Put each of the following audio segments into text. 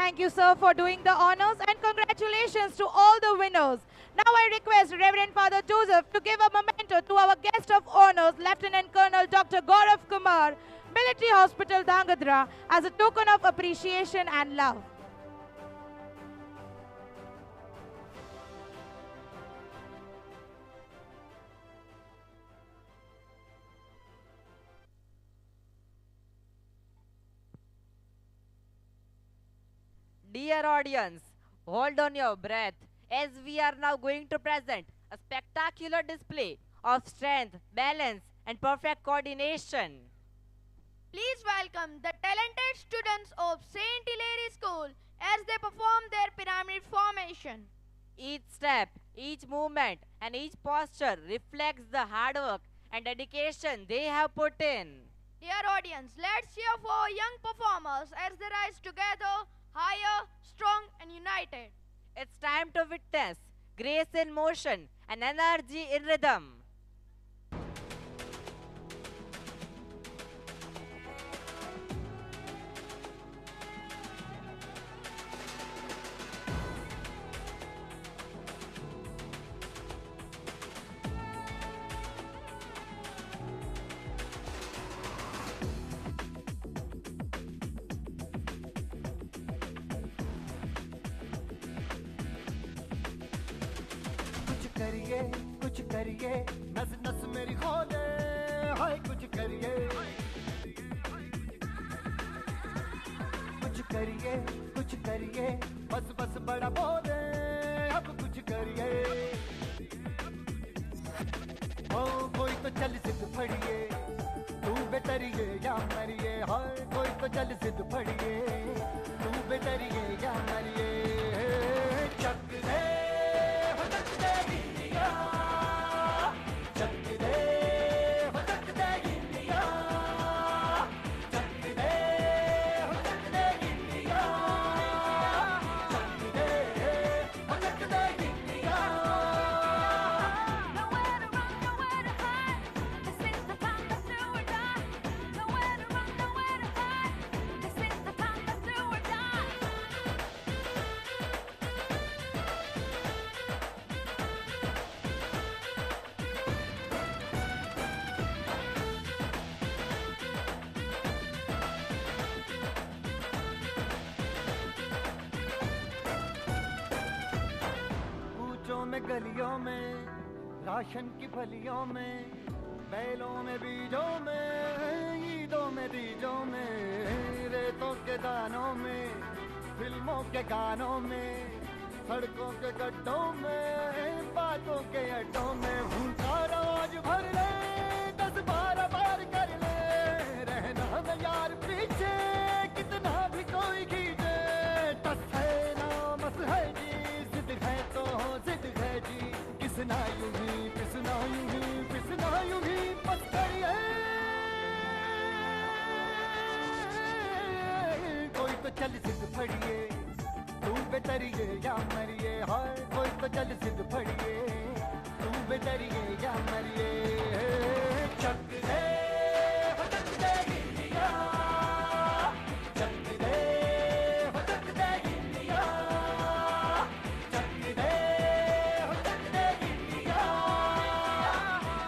Thank you, sir, for doing the honors, and congratulations to all the winners. Now I request Reverend Father Joseph to give a memento to our guest of honors, Lieutenant Colonel Dr. Gaurav Kumar, Military Hospital, Dhangadra, as a token of appreciation and love. Dear audience, hold on your breath as we are now going to present a spectacular display of strength, balance, and perfect coordination. Please welcome the talented students of St. Hilary School as they perform their pyramid formation. Each step, each movement, and each posture reflects the hard work and dedication they have put in. Dear audience, let's cheer for our young performers as they rise together, higher, strong, and united. It's time to witness grace in motion and energy in rhythm. कुछ करिए नस नस मेरी खोले हाय कुछ करिए बस बस बड़ा बोले अब कुछ करिए ओ कोई तो चल सिद्ध फड़िए तू बेतरिए या मरिए हाय कोई तो चल सिद्ध फड़िए तू बेतरिए या मरिए चक दे में गलियों में राशन की फलियों में बैलों में बीजों में ईदों में बीजों में रेतों के दानों में फिल्मों के गानों में सड़कों के गड्ढों में बातों के अड्डों में भूखा रोज भर ले 10-12 बार कर ले रहना न यार पीछे कितना भी कोई खींचे टस है ना मस है जी जिद है तो जिद है जी किसना यूं ही पिसना यूं ही पिसना यूं ही बस करिए कोई तो चल जिद फड़िए तू बेतरिए या मरिए हाय कोई तो चल सिद्ध फड़िए तू बेतरिए या मरिए चक दे चक दे इंडिया चक दे चक दे इंडिया चक दे चक दे इंडिया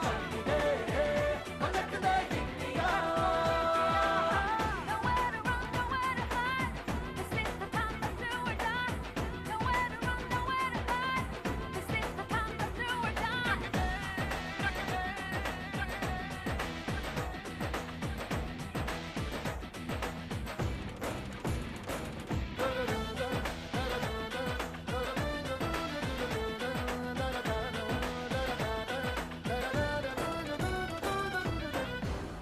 चक दे चक दे इंडिया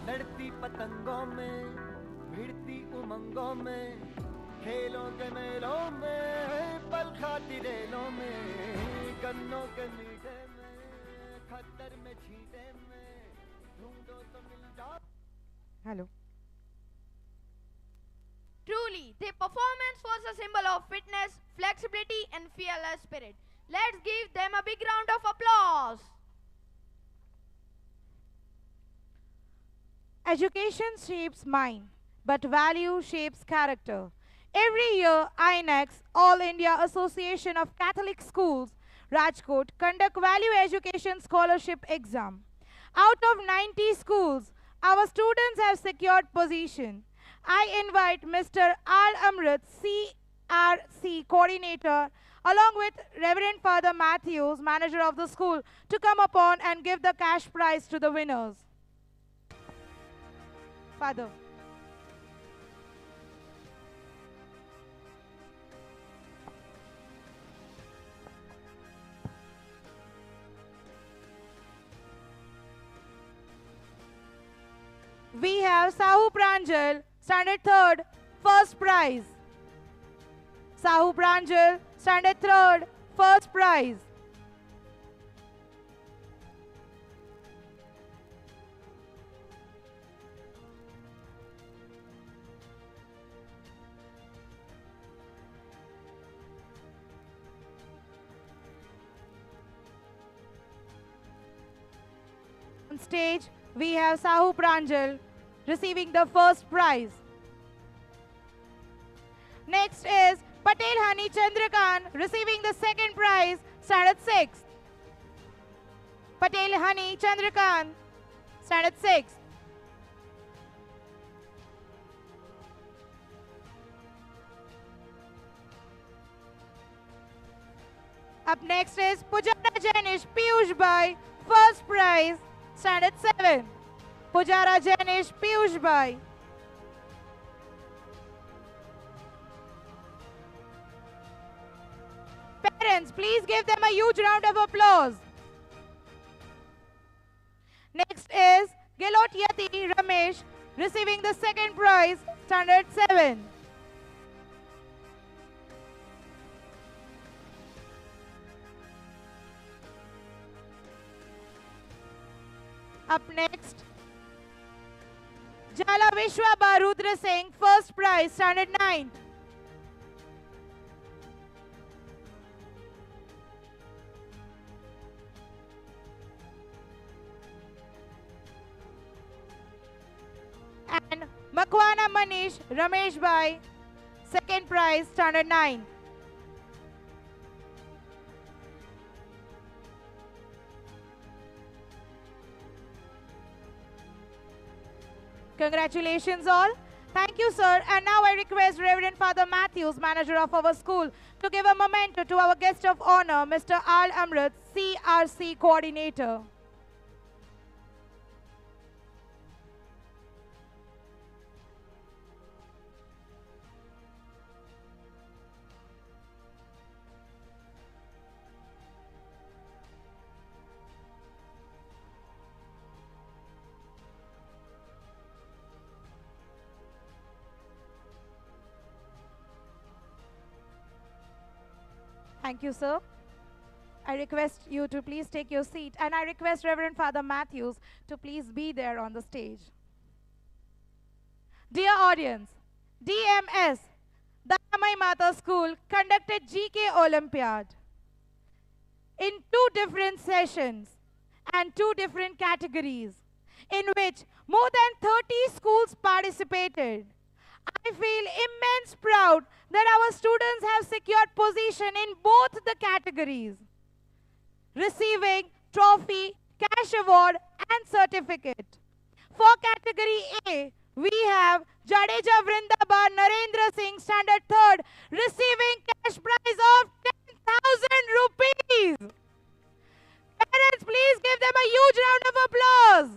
लड़ती पतंगों में भिड़ती उमंगों में खेलों के मेलों में पल खाती रेलों में गन्नों के मीठे में खद्दर में छींटे में ढूंढो तो मिल जाओ Hello. Truly, their performance was a symbol of fitness, flexibility, and fearless spirit. Let's give them a big round of applause. Education shapes mind, but value shapes character. Every year, INEX, All India Association of Catholic Schools, Rajkot, conduct value education scholarship exam. Out of 90 schools, our students have secured position. I invite Mr. R. Amrit, CRC coordinator, along with Reverend Father Matthews, manager of the school, to come upon and give the cash prize to the winners. Father. We have Sahu Pranjal, standard 3rd, first prize. Sahu Pranjal, standard 3rd, first prize. On stage, we have Sahu Pranjal receiving the first prize. Next is Patel Hani Chandrakant receiving the second prize, standard 6th. Patel Hani Chandrakant, standard 6th. Up next is Pujara Jainish Piyush Bhai, first prize, standard 7. Pujara Jainish Piyush Bhai. Parents, please give them a huge round of applause. Next is Gelot Yati Ramesh receiving the second prize, standard 7. Up next, Jala Vishwabha Rudra Singh, first prize, standard 9. And Makwana Manish Ramesh Bhai, second prize, standard 9. Congratulations all. Thank you, sir. And now I request Reverend Father Matthews, manager of our school, to give a memento to our guest of honor, Mr. R. Amrit, CRC coordinator. Thank you, sir. I request you to please take your seat, and I request Reverend Father Matthews to please be there on the stage. Dear audience, DMS, Dayamai Mata School, conducted GK Olympiad in 2 different sessions and 2 different categories, in which more than 30 schools participated. I feel immense proud that our students have secured position in both the categories, receiving trophy, cash award and certificate. For category A, we have Jadeja Vrindaba Narendra Singh, standard 3rd, receiving cash prize of 10,000 rupees. Parents, please give them a huge round of applause.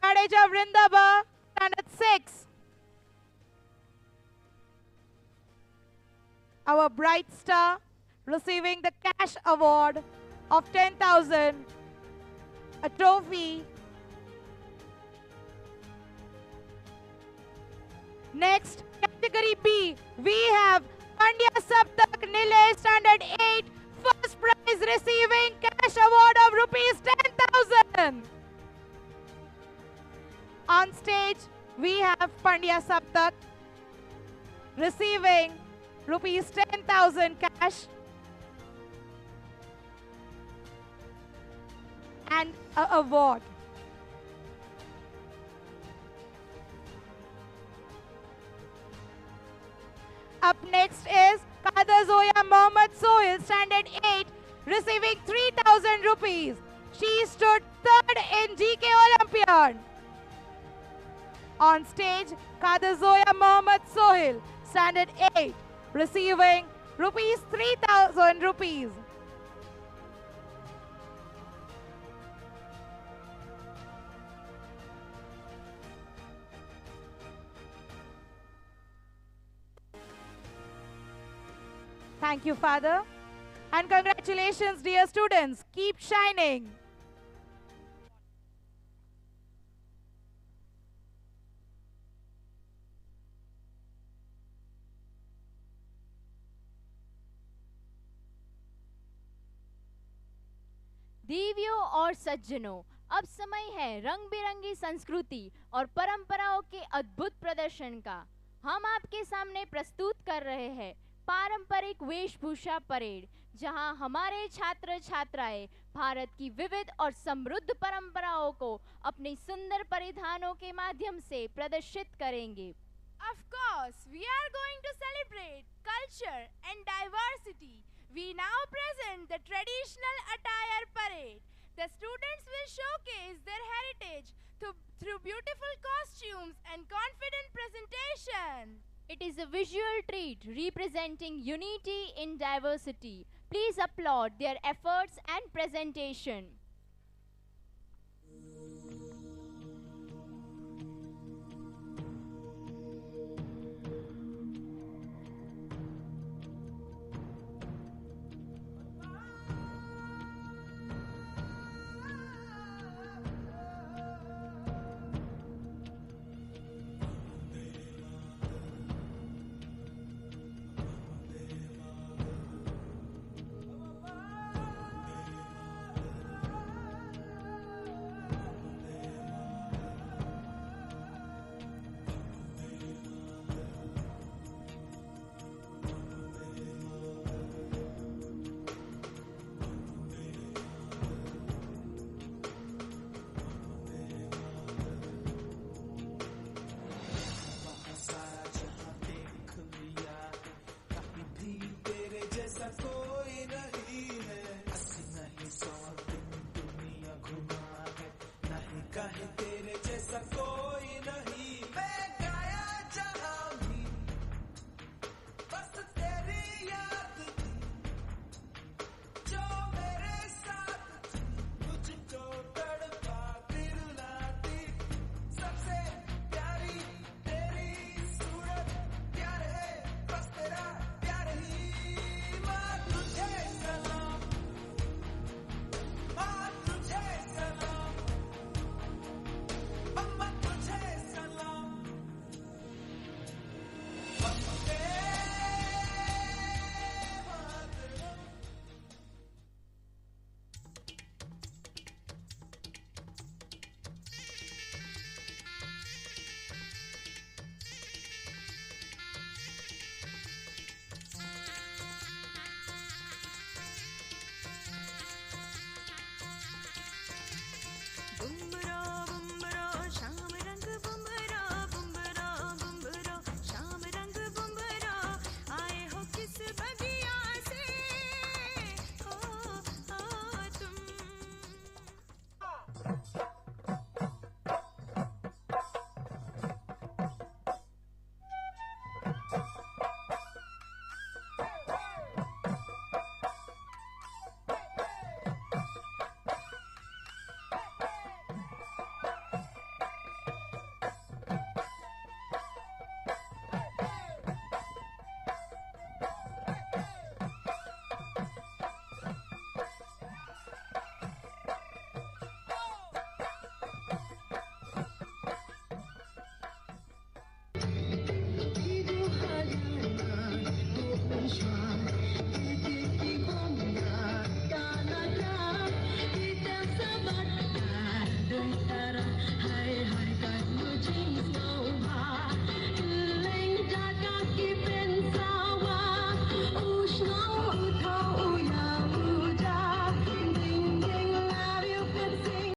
Jadeja Vrindaba, standard 6. Our bright star receiving the cash award of 10,000, a trophy. Next, category B, we have Pandya Saptak Nilay, standard 8, first prize, receiving cash award of rupees 10,000. On stage, we have Pandya Saptak receiving rupees 10,000 cash and an award. Next is Qadar Zoya Mohammad Sohail, Standard 8, receiving 3,000 rupees. She stood third in GK Olympiad. On stage, Qadar Zoya Mohammad Sohail, Standard 8, receiving rupees 3,000 rupees. Thank you, Father. And congratulations, dear students. Keep shining. देवियों और सज्जनों, अब समय है रंग बिरंगी संस्कृति और परंपराओं के अद्भुत प्रदर्शन का। हम आपके सामने प्रस्तुत कर रहे हैं पारंपरिक वेशभूषा परेड, जहां हमारे छात्र छात्राएं भारत की विविध और समृद्ध परंपराओं को अपने सुंदर परिधानों के माध्यम से प्रदर्शित करेंगे। Of course, we are going to celebrate culture and diversity. We now present the traditional attire parade. The students will showcase their heritage through beautiful costumes and confident presentation. It is a visual treat representing unity in diversity. Please applaud their efforts and presentation.